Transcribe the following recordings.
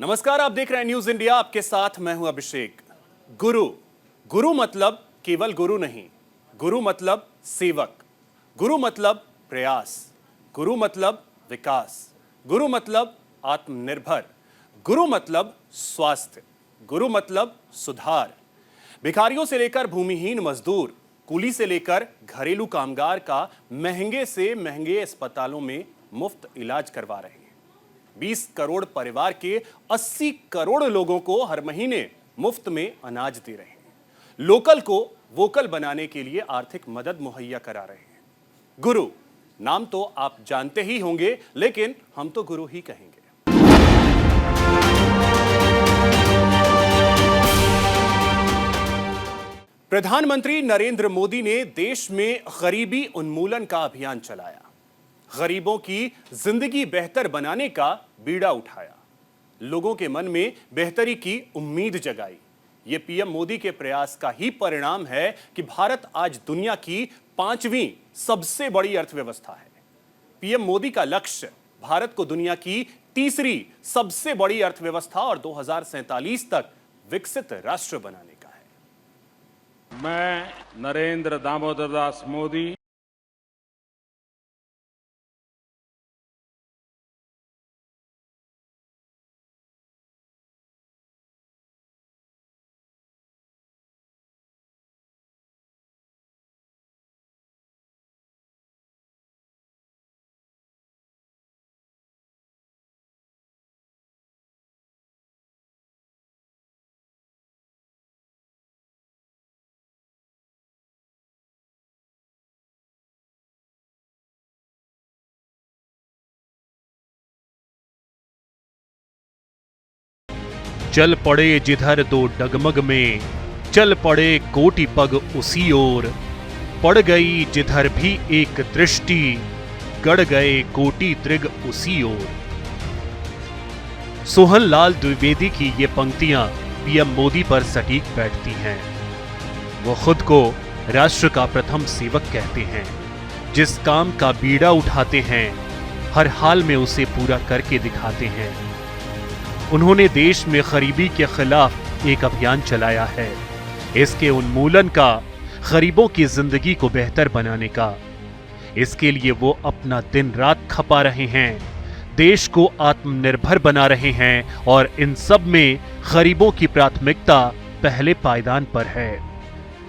नमस्कार, आप देख रहे हैं न्यूज इंडिया। आपके साथ मैं हूं अभिषेक। गुरु गुरु मतलब केवल गुरु नहीं, गुरु मतलब सेवक, गुरु मतलब प्रयास, गुरु मतलब विकास, गुरु मतलब आत्मनिर्भर, गुरु मतलब स्वास्थ्य, गुरु मतलब सुधार। भिखारियों से लेकर भूमिहीन मजदूर, कूली से लेकर घरेलू कामगार का महंगे से महंगे अस्पतालों में मुफ्त इलाज करवा रहे हैं। 20 करोड़ परिवार के 80 करोड़ लोगों को हर महीने मुफ्त में अनाज दे रहे हैं। लोकल को वोकल बनाने के लिए आर्थिक मदद मुहैया करा रहे हैं। गुरु नाम तो आप जानते ही होंगे, लेकिन हम तो गुरु ही कहेंगे। प्रधानमंत्री नरेंद्र मोदी ने देश में गरीबी उन्मूलन का अभियान चलाया, गरीबों की जिंदगी बेहतर बनाने का बीड़ा उठाया, लोगों के मन में बेहतरी की उम्मीद जगाई। ये पीएम मोदी के प्रयास का ही परिणाम है कि भारत आज दुनिया की 5वीं सबसे बड़ी अर्थव्यवस्था है। पीएम मोदी का लक्ष्य भारत को दुनिया की तीसरी सबसे बड़ी अर्थव्यवस्था और 2047 तक विकसित राष्ट्र बनाने का है। मैं नरेंद्र दामोदर दास मोदी चल पड़े जिधर दो डगमग में, चल पड़े कोटि पग उसी ओर, पड़ गई जिधर भी एक दृष्टि, गड़ गए कोटि त्रिग उसी ओर। सोहन लाल द्विवेदी की ये पंक्तियां पीएम मोदी पर सटीक बैठती हैं। वो खुद को राष्ट्र का प्रथम सेवक कहते हैं। जिस काम का बीड़ा उठाते हैं, हर हाल में उसे पूरा करके दिखाते हैं। उन्होंने देश में गरीबी के खिलाफ एक अभियान चलाया है, इसके उन्मूलन का, गरीबों की जिंदगी को बेहतर बनाने का। इसके लिए वो अपना दिन रात खपा रहे हैं, देश को आत्मनिर्भर बना रहे हैं और इन सब में गरीबों की प्राथमिकता पहले पायदान पर है।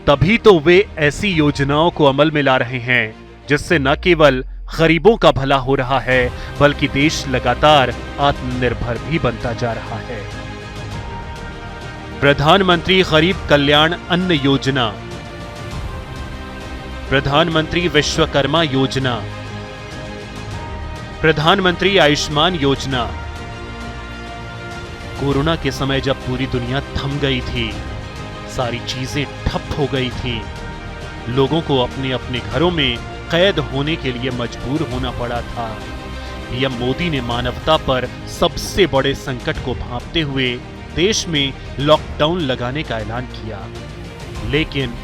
तभी तो वे ऐसी योजनाओं को अमल में ला रहे हैं जिससे न केवल गरीबों का भला हो रहा है, बल्कि देश लगातार आत्मनिर्भर भी बनता जा रहा है। प्रधानमंत्री गरीब कल्याण अन्न योजना, प्रधानमंत्री विश्वकर्मा योजना, प्रधानमंत्री आयुष्मान योजना। कोरोना के समय जब पूरी दुनिया थम गई थी, सारी चीजें ठप हो गई थी, लोगों को अपने अपने घरों में कैद होने के लिए मजबूर होना पड़ा था। पीएम मोदी ने मानवता पर सबसे बड़े संकट को भांपते हुए देश में लॉकडाउन लगाने का ऐलान किया, लेकिन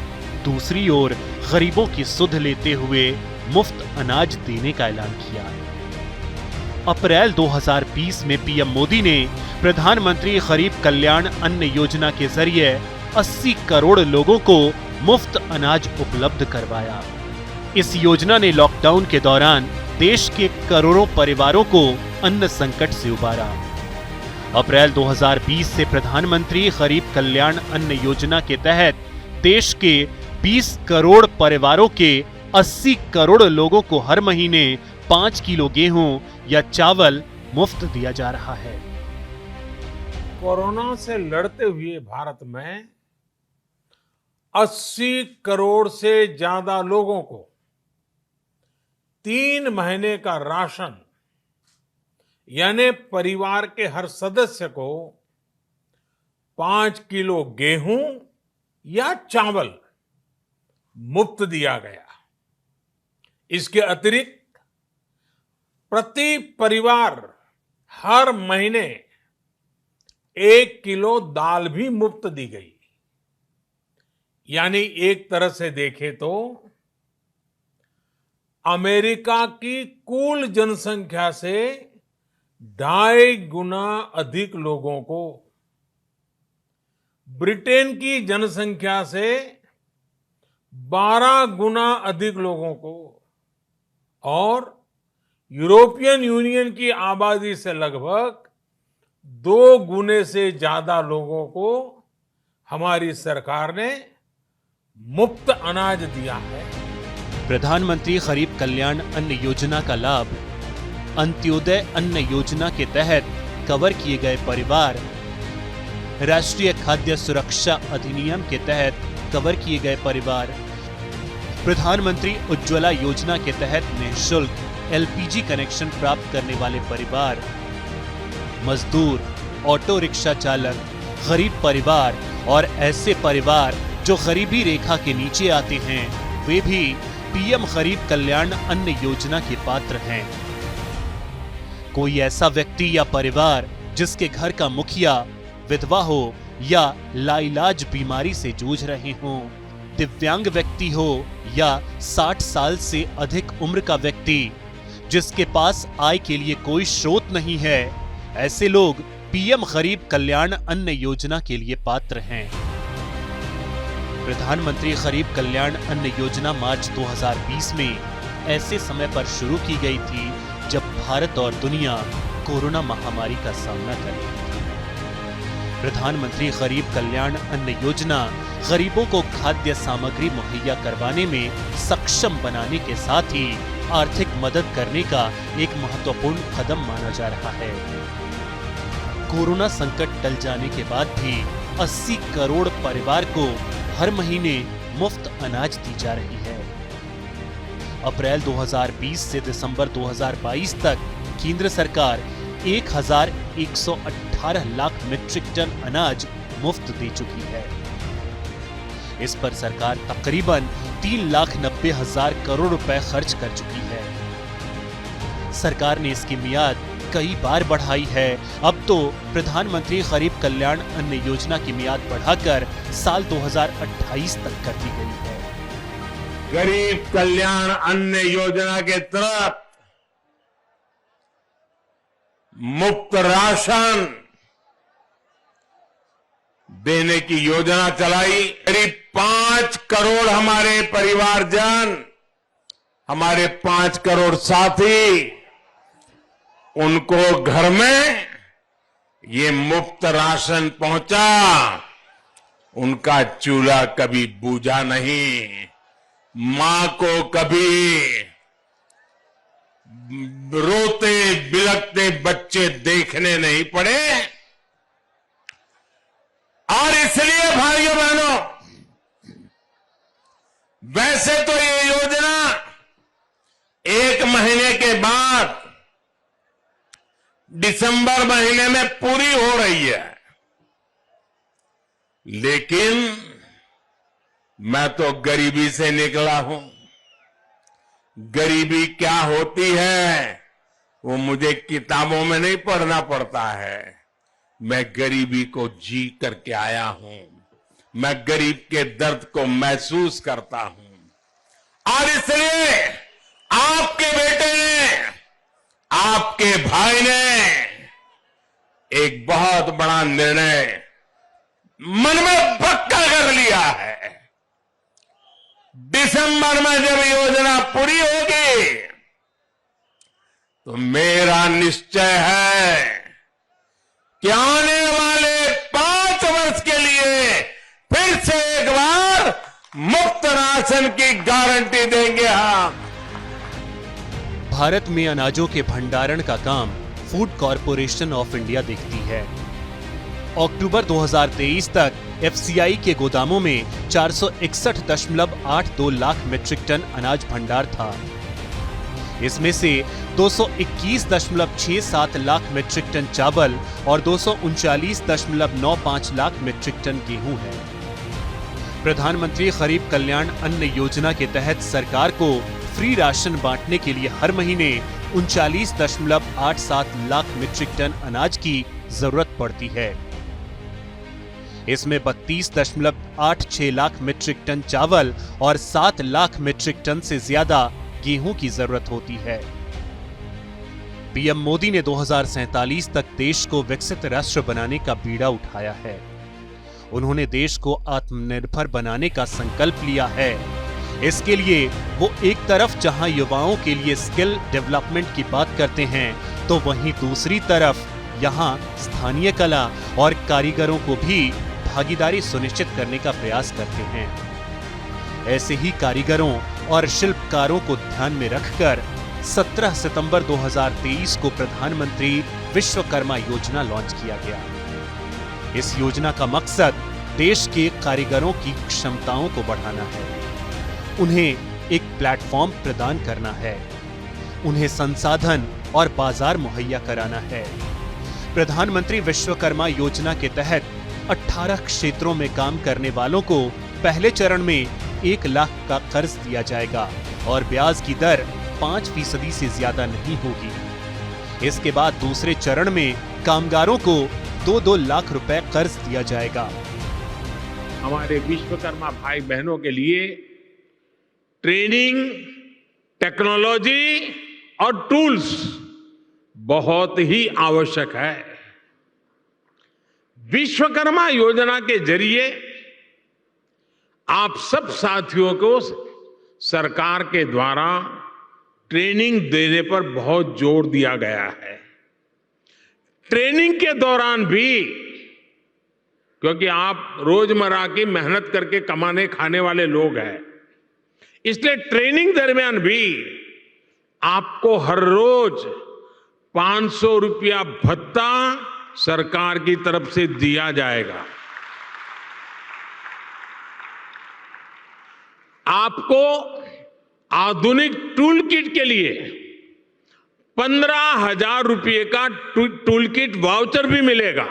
दूसरी ओर गरीबों की सुध लेते हुए मुफ्त अनाज देने का ऐलान किया। अप्रैल 2020 में पीएम मोदी ने प्रधानमंत्री गरीब कल्याण अन्न योजना के जरिए 80 करोड़ लोगों को मुफ्त अनाज उपलब्ध करवाया। इस योजना ने लॉकडाउन के दौरान देश के करोड़ों परिवारों को अन्न संकट से उबारा। अप्रैल 2020 से प्रधानमंत्री गरीब कल्याण अन्न योजना के तहत देश के 20 करोड़ परिवारों के 80 करोड़ लोगों को हर महीने 5 किलो गेहूं या चावल मुफ्त दिया जा रहा है। कोरोना से लड़ते हुए भारत में 80 करोड़ से ज्यादा लोगों को 3 महीने का राशन, यानी परिवार के हर सदस्य को 5 किलो गेहूं या चावल मुफ्त दिया गया। इसके अतिरिक्त प्रति परिवार हर महीने 1 किलो दाल भी मुफ्त दी गई। यानी एक तरह से देखें तो अमेरिका की कुल जनसंख्या से 2.5 गुना अधिक लोगों को, ब्रिटेन की जनसंख्या से 12 गुना अधिक लोगों को और यूरोपियन यूनियन की आबादी से लगभग 2 गुने से ज्यादा लोगों को हमारी सरकार ने मुफ्त अनाज दिया है। प्रधानमंत्री गरीब कल्याण अन्न योजना का लाभ अंत्योदय अन्न योजना के तहत कवर किए गए परिवार, राष्ट्रीय खाद्य सुरक्षा अधिनियम के तहत कवर किए गए परिवार, प्रधानमंत्री उज्ज्वला योजना के तहत निःशुल्क एलपीजी कनेक्शन प्राप्त करने वाले परिवार, मजदूर, ऑटो रिक्शा चालक, गरीब परिवार और ऐसे परिवार जो गरीबी रेखा के नीचे आते हैं, वे भी पीएम गरीब कल्याण अन्न योजना के पात्र हैं। कोई ऐसा व्यक्ति या परिवार जिसके घर का मुखिया विधवा हो या लाइलाज बीमारी से जूझ रहे हों, दिव्यांग व्यक्ति हो या 60 साल से अधिक उम्र का व्यक्ति जिसके पास आय के लिए कोई स्रोत नहीं है, ऐसे लोग पीएम गरीब कल्याण अन्न योजना के लिए पात्र हैं। प्रधानमंत्री गरीब कल्याण अन्न योजना मार्च 2020 में ऐसे समय पर शुरू की गई थी जब भारत और दुनिया कोरोना महामारी का सामना कर रही थी। प्रधानमंत्री गरीब कल्याण अन्न योजना गरीबों को खाद्य सामग्री मुहैया करवाने में सक्षम बनाने के साथ ही आर्थिक मदद करने का एक महत्वपूर्ण कदम माना जा रहा है। कोरोना संकट टल जाने के बाद भी 80 करोड़ परिवार को हर महीने मुफ्त अनाज दी जा रही है। अप्रैल 2020 से दिसंबर 2022 तक केंद्र सरकार 1118 लाख मीट्रिक टन अनाज मुफ्त दे चुकी है। इस पर सरकार तकरीबन 3,90,000 करोड़ रुपए खर्च कर चुकी है। सरकार ने इसकी मियाद कई बार बढ़ाई है। अब तो प्रधानमंत्री गरीब कल्याण अन्न योजना की मियाद बढ़ाकर साल 2028 तक कर दी गई है। गरीब कल्याण अन्न योजना के तहत मुफ्त राशन देने की योजना चलाई। करीब 5 करोड़ हमारे परिवारजन, हमारे 5 करोड़ साथी, उनको घर में ये मुफ्त राशन पहुंचा। उनका चूल्हा कभी बूझा नहीं, मां को कभी रोते बिलखते बच्चे देखने नहीं पड़े। और इसलिए भाइयों बहनों, वैसे तो ये योजना 1 महीने के बाद दिसंबर महीने में पूरी हो रही है, लेकिन मैं तो गरीबी से निकला हूं। गरीबी क्या होती है वो मुझे किताबों में नहीं पढ़ना पड़ता है। मैं गरीबी को जी करके आया हूं। मैं गरीब के दर्द को महसूस करता हूं। और इसलिए आपके बेटे ने, आपके भाई ने एक बहुत बड़ा निर्णय मन में पक्का कर लिया है। दिसंबर में जब योजना पूरी होगी तो मेरा निश्चय है कि आने वाले 5 वर्ष के लिए फिर से एक बार मुफ्त राशन की गारंटी देंगे हम। भारत में अनाजों के भंडारण का काम फूड कॉरपोरेशन ऑफ इंडिया देखती है। अक्टूबर 2023 तक एफसीआई के गोदामों में 461.82 लाख मीट्रिक टन अनाज भंडार था। इसमें से 221.67 लाख मीट्रिक टन चावल और 239.95 लाख मीट्रिक टन गेहूं है। प्रधानमंत्री गरीब कल्याण अन्न योजना के तहत सरकार को फ्री राशन बांटने के लिए हर महीने 39.87 लाख मीट्रिक टन अनाज की जरूरत पड़ती है। इसमें 32.86 लाख मीट्रिक टन चावल और 7 लाख मीट्रिक टन से ज्यादा गेहूं की जरूरत होती है। पीएम मोदी ने 2047 तक देश को विकसित राष्ट्र बनाने का बीड़ा उठाया है। उन्होंने देश को आत्मनिर्भर बनाने का संकल्प लिया है। इसके लिए वो एक तरफ जहां युवाओं के लिए स्किल डेवलपमेंट की बात करते हैं, तो वहीं दूसरी तरफ यहां स्थानीय कला और कारीगरों को भी भागीदारी सुनिश्चित करने का प्रयास करते हैं। ऐसे ही कारीगरों और शिल्पकारों को ध्यान में रखकर 17 सितंबर 2023 को प्रधानमंत्री विश्वकर्मा योजना लॉन्च किया गया। इस योजना का मकसद देश के कारीगरों की क्षमताओं को बढ़ाना है, उन्हें एक प्लेटफॉर्म प्रदान करना है, उन्हें संसाधन और बाजार मुहैया कराना है। प्रधानमंत्री विश्वकर्मा योजना के तहत 18 क्षेत्रों में काम करने वालों को पहले चरण में 1 लाख का कर्ज दिया जाएगा और ब्याज की दर 5% से ज्यादा नहीं होगी। इसके बाद दूसरे चरण में कामगारों को 2-2 लाख रुपए कर्ज दिया जाएगा। हमारे विश्वकर्मा भाई बहनों के लिए ट्रेनिंग, टेक्नोलॉजी और टूल्स बहुत ही आवश्यक है। विश्वकर्मा योजना के जरिए आप सब साथियों को सरकार के द्वारा ट्रेनिंग देने पर बहुत जोर दिया गया है। ट्रेनिंग के दौरान भी, क्योंकि आप रोजमर्रा की मेहनत करके कमाने खाने वाले लोग हैं, इसलिए ट्रेनिंग दरमियान भी आपको हर रोज 500 रुपया भत्ता सरकार की तरफ से दिया जाएगा। आपको आधुनिक टूल किट के लिए 15,000 रुपये का टूल किट वाउचर भी मिलेगा।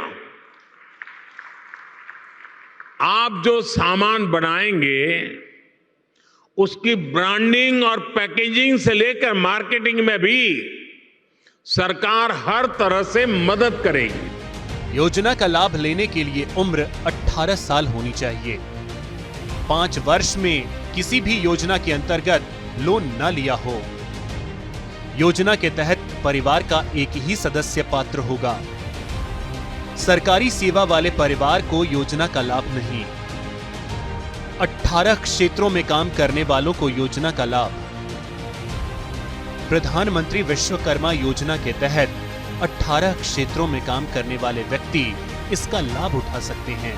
आप जो सामान बनाएंगे उसकी ब्रांडिंग और पैकेजिंग से लेकर मार्केटिंग में भी सरकार हर तरह से मदद करेगी। योजना का लाभ लेने के लिए उम्र 18 साल होनी चाहिए। 5 वर्ष में किसी भी योजना के अंतर्गत लोन न लिया हो। योजना के तहत परिवार का एक ही सदस्य पात्र होगा। सरकारी सेवा वाले परिवार को योजना का लाभ नहीं। 18 क्षेत्रों में काम करने वालों को योजना का लाभ। प्रधानमंत्री विश्वकर्मा योजना के तहत 18 क्षेत्रों में काम करने वाले व्यक्ति इसका लाभ उठा सकते हैं।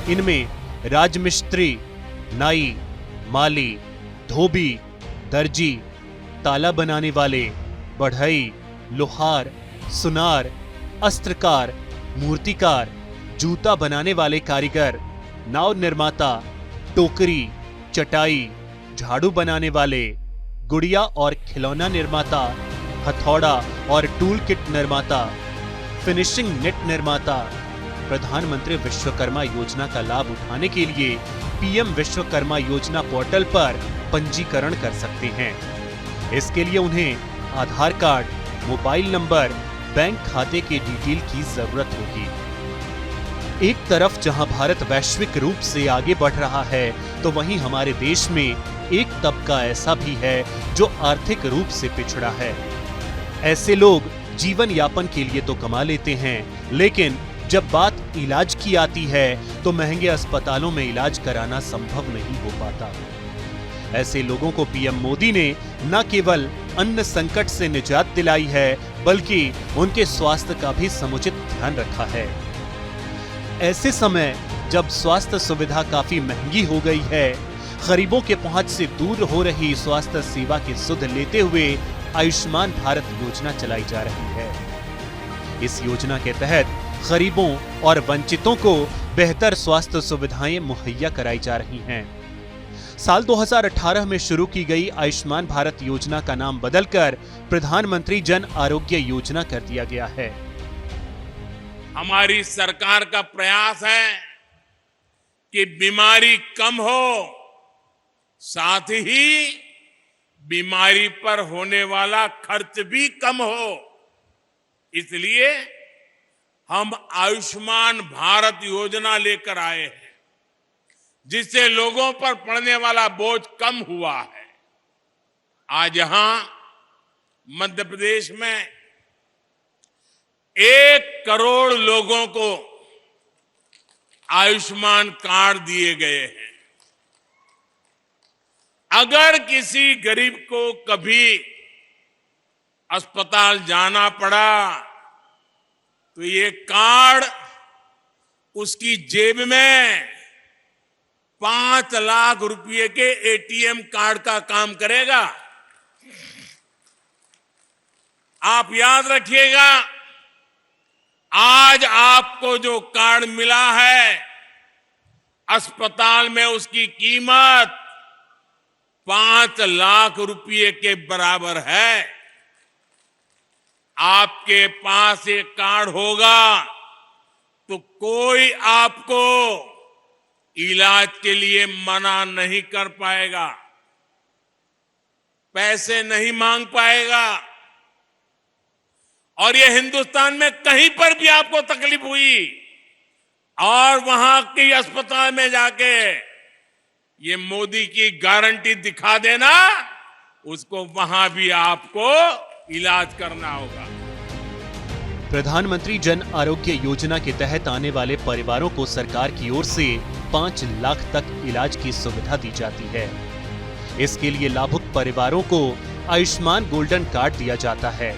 इनमें राजमिस्त्री, नाई, माली, धोबी, दर्जी, ताला बनाने वाले, बढ़ई, लोहार, सुनार, अस्त्रकार, मूर्तिकार, जूता बनाने वाले कारीगर, नाव निर्माता, टोकरी, चटाई, झाड़ू बनाने वाले, गुड़िया और खिलौना निर्माता, हथौड़ा और टूल किट निर्माता, फिनिशिंग नेट निर्माता। प्रधानमंत्री विश्वकर्मा योजना का लाभ उठाने के लिए पीएम विश्वकर्मा योजना पोर्टल पर पंजीकरण कर सकते हैं। इसके लिए उन्हें आधार कार्ड, मोबाइल नंबर, बैंक खाते के डिटेल की जरूरत होगी। एक तरफ जहां भारत वैश्विक रूप से आगे बढ़ रहा है, तो वहीं हमारे देश में एक तबका ऐसा भी है जो आर्थिक रूप से पिछड़ा है। ऐसे लोग जीवन यापन के लिए तो कमा लेते हैं, लेकिन जब बात इलाज की आती है तो महंगे अस्पतालों में इलाज कराना संभव नहीं हो पाता। ऐसे लोगों को पीएम मोदी ने न केवल अन्न संकट से निजात दिलाई है, बल्कि उनके स्वास्थ्य का भी समुचित ध्यान रखा है। ऐसे समय जब स्वास्थ्य सुविधा काफी महंगी हो गई है, गरीबों के पहुंच से दूर हो रही स्वास्थ्य सेवा की सुध लेते हुए आयुष्मान भारत योजना चलाई जा रही है। इस योजना के तहत गरीबों और वंचितों को बेहतर स्वास्थ्य सुविधाएं मुहैया कराई जा रही हैं। साल 2018 में शुरू की गई आयुष्मान भारत योजना का नाम बदलकर प्रधानमंत्री जन आरोग्य योजना कर दिया गया है। हमारी सरकार का प्रयास है कि बीमारी कम हो, साथ ही बीमारी पर होने वाला खर्च भी कम हो। इसलिए हम आयुष्मान भारत योजना लेकर आए हैं, जिससे लोगों पर पड़ने वाला बोझ कम हुआ है। आज यहां मध्य प्रदेश में 1 करोड़ लोगों को आयुष्मान कार्ड दिए गए हैं। अगर किसी गरीब को कभी अस्पताल जाना पड़ा तो ये कार्ड उसकी जेब में 5 लाख रुपए के एटीएम कार्ड का काम करेगा। आप याद रखिएगा, आज आपको जो कार्ड मिला है, अस्पताल में उसकी कीमत 5 लाख रुपए के बराबर है। आपके पास एक कार्ड होगा तो कोई आपको इलाज के लिए मना नहीं कर पाएगा, पैसे नहीं मांग पाएगा। और ये हिंदुस्तान में कहीं पर भी आपको तकलीफ हुई और वहां के अस्पताल में जाके ये मोदी की गारंटी दिखा देना, उसको वहां भी आपको इलाज करना होगा। प्रधानमंत्री जन आरोग्य योजना के तहत आने वाले परिवारों को सरकार की ओर से 5 लाख तक इलाज की सुविधा दी जाती है। इसके लिए लाभुक परिवारों को आयुष्मान गोल्डन कार्ड दिया जाता है।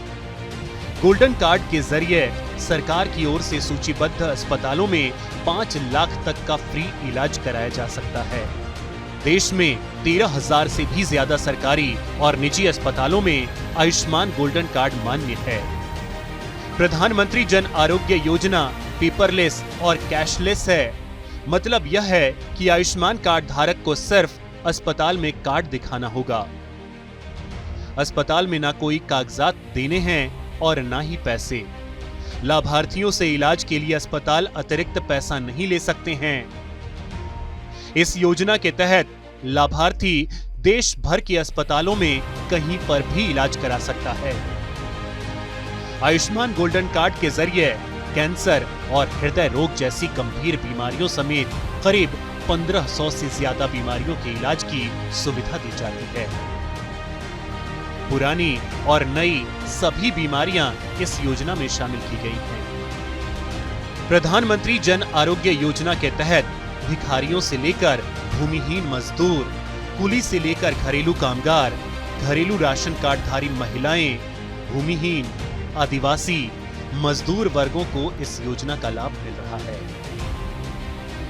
गोल्डन कार्ड के जरिए सरकार की ओर से सूचीबद्ध अस्पतालों में 5 लाख तक का फ्री इलाज कराया जा सकता है। देश में 13,000 से भी ज्यादा सरकारी और निजी अस्पतालों में आयुष्मान गोल्डन कार्ड मान्य है। प्रधानमंत्री जन आरोग्य योजना पेपरलेस और कैशलेस है। मतलब यह है कि आयुष्मान कार्ड धारक को सिर्फ अस्पताल में कार्ड दिखाना होगा। अस्पताल में ना कोई कागजात देने हैं और ना ही पैसे। लाभार्थियों से इलाज के लिए अस्पताल अतिरिक्त पैसा नहीं ले सकते हैं। इस योजना के तहत लाभार्थी देश भर के अस्पतालों में कहीं पर भी इलाज करा सकता है। आयुष्मान गोल्डन कार्ड के जरिए कैंसर और हृदय रोग जैसी गंभीर बीमारियों समेत करीब 1500 से ज्यादा बीमारियों के इलाज की सुविधा दी जाती है। पुरानी और नई सभी बीमारियां इस योजना में शामिल की गई हैं। प्रधानमंत्री जन आरोग्य योजना के तहत भिखारियों से लेकर भूमिहीन मजदूर, कुली से लेकर घरेलू कामगार, घरेलू राशन कार्डधारी महिलाएं, भूमिहीन, आदिवासी, मजदूर वर्गों को इस योजना का लाभ मिल रहा है।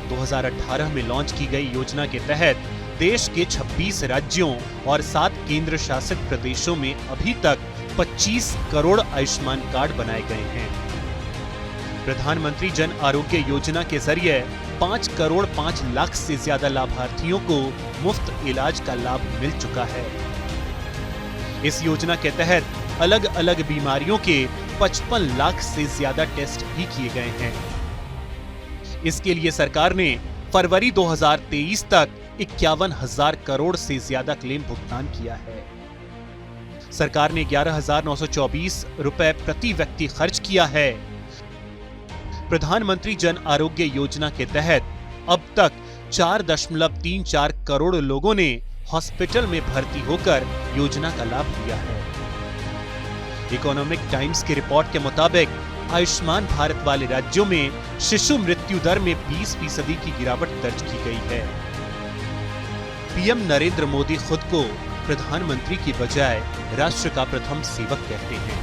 2018 में लॉन्च की गई योजना के तहत देश के 26 राज्यों और 7 केंद्र शासित प्रदेशों में अभी तक 25 करोड़ आयुष्मान कार्ड बनाए गए हैं। प्रधानमंत्री जन आरोग्य योजना के जरिए 5 करोड़ 5 लाख से ज्यादा लाभार्थियों को मुफ्त इलाज का लाभ मिल चुका है। इस योजना के तहत अलग अलग बीमारियों के 55 लाख से ज्यादा टेस्ट भी किए गए हैं। इसके लिए सरकार ने फरवरी 2023 तक 51,000 करोड़ से ज्यादा क्लेम भुगतान किया है। सरकार ने 11,924 रुपए प्रति व्यक्ति खर्च किया है। प्रधानमंत्री जन आरोग्य योजना के तहत अब तक 4.34 करोड़ लोगों ने हॉस्पिटल में भर्ती होकर योजना का लाभ लिया है। इकोनॉमिक टाइम्स की रिपोर्ट के मुताबिक आयुष्मान भारत वाले राज्यों में शिशु मृत्यु दर में 20% की गिरावट दर्ज की गई है। पीएम नरेंद्र मोदी खुद को प्रधानमंत्री की बजाय राष्ट्र का प्रथम सेवक कहते हैं।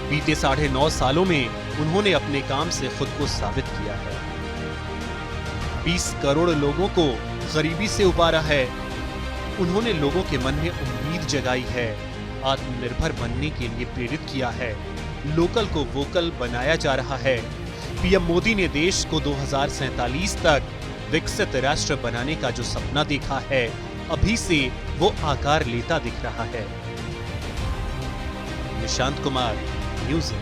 बीते 9.5 सालों में उन्होंने अपने काम से खुद को साबित किया है। 20 करोड़ लोगों को गरीबी से उबारा है। उन्होंने लोगों के मन में उम्मीद जगाई है, आत्मनिर्भर बनने के लिए प्रेरित किया है, लोकल को वोकल बनाया जा रहा है। पीएम मोदी ने देश को 2047 तक विकसित राष्ट्र बनाने का जो सपना देखा है, अभी से वो आकार लेता दिख रहा है। निशांत कुमार, न्यूज़।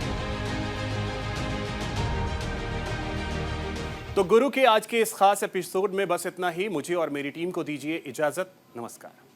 तो गुरु के आज के इस खास एपिसोड में बस इतना ही। मुझे और मेरी टीम को दीजिए इजाजत। नमस्कार।